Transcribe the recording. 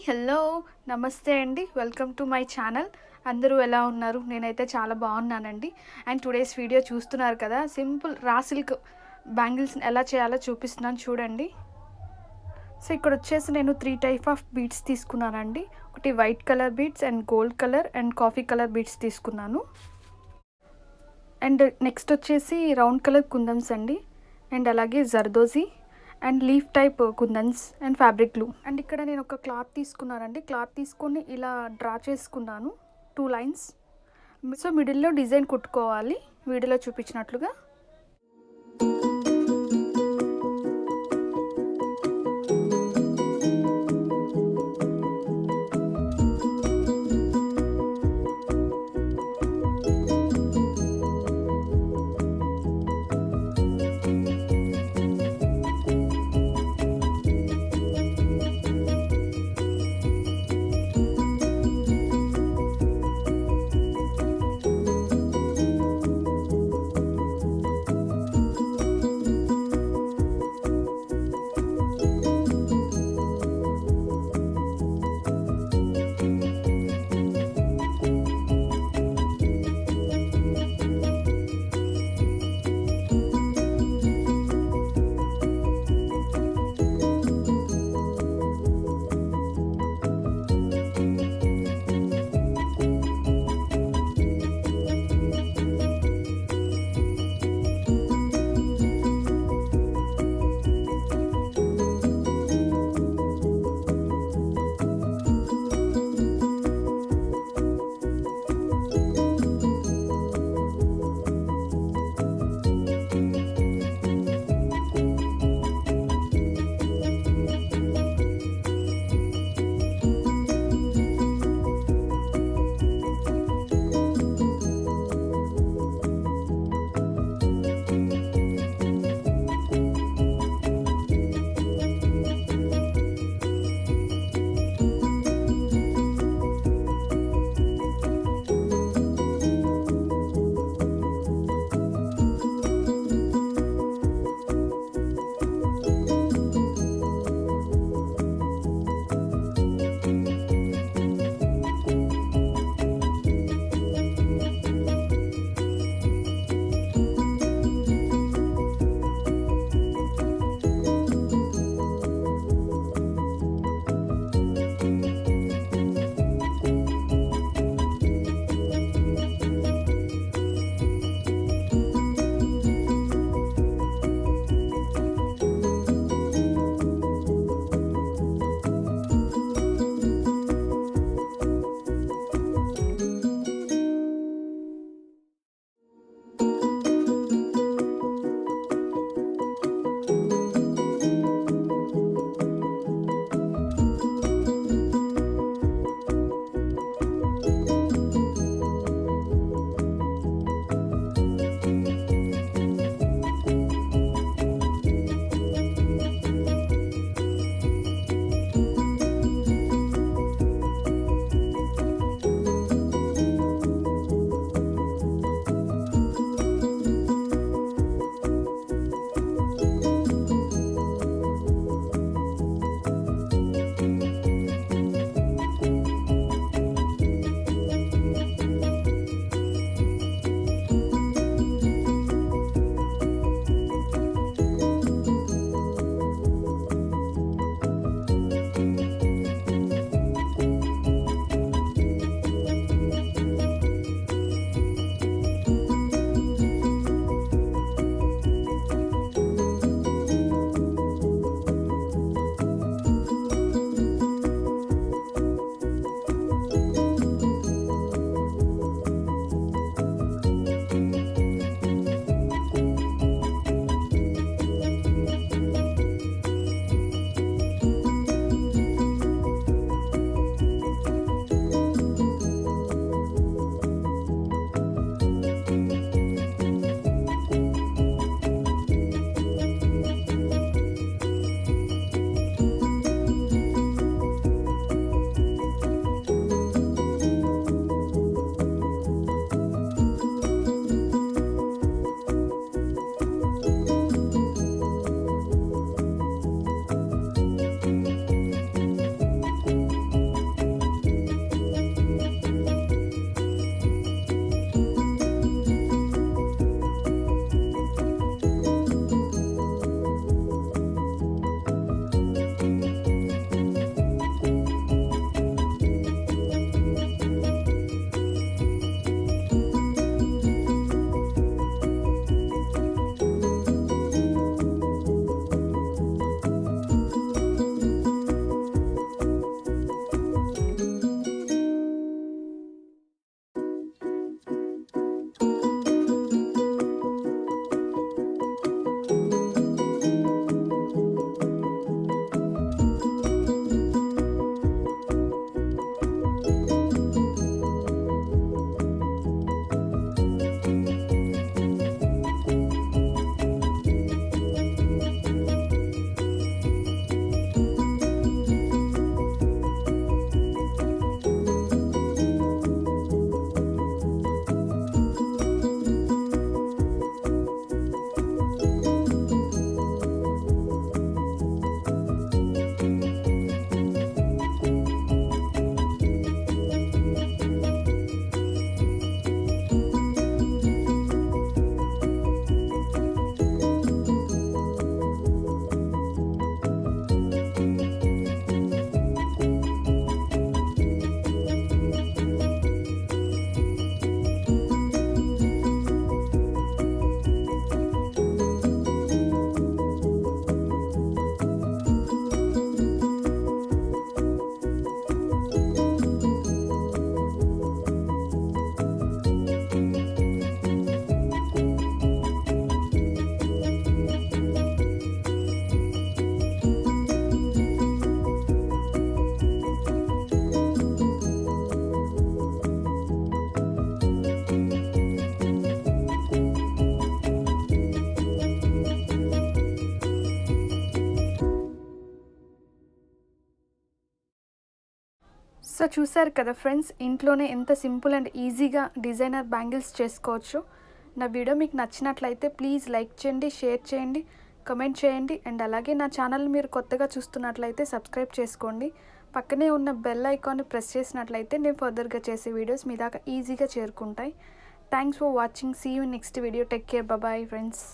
హలో, నమస్తే అండి. Welcome to my channel. అందరూ ఎలా ఉన్నారు? నేనైతే చాలా బాగున్నానండి. అండ్ టుడేస్ వీడియో చూస్తున్నారు కదా, సింపుల్ రా సిల్క్ బ్యాంగిల్స్ని ఎలా చేయాలో చూపిస్తున్నాను చూడండి. సో ఇక్కడ వచ్చేసి నేను 3 టైప్ ఆఫ్ బీడ్స్ తీసుకున్నానండి. ఒకటి white colour beads and gold colour and coffee colour beads తీసుకున్నాను. అండ్ నెక్స్ట్ వచ్చేసి రౌండ్ కలర్ కుందన్స్ అండి, అండ్ అలాగే zardozi and leaf type kundans and fabric glue. And ఇక్కడ నేను ఒక క్లాత్ తీసుకున్నానండి. క్లాత్ తీసుకొని ఇలా డ్రా చేసుకున్నాను 2 లైన్స్. సో మిడిల్లో డిజైన్ కుట్టుకోవాలి వీడియోలో చూపించినట్లుగా. సో చూసారు కదా ఫ్రెండ్స్, ఇంట్లోనే ఎంత సింపుల్ అండ్ ఈజీగా డిజైనర్ బ్యాంగిల్స్ చేసుకోవచ్చు. నా వీడియో మీకు నచ్చినట్లయితే ప్లీజ్ లైక్ చేయండి, షేర్ చేయండి, కమెంట్ చేయండి. అండ్ అలాగే నా ఛానల్ మీరు కొత్తగా చూస్తున్నట్లయితే సబ్స్క్రైబ్ చేసుకోండి. పక్కనే ఉన్న బెల్ ఐకాన్ని ప్రెస్ చేసినట్లయితే నేను ఫర్దర్గా చేసే వీడియోస్ మీ దాకా ఈజీగా చేరుకుంటాయి. Thanks for watching. See you next video. Take care. Bye friends.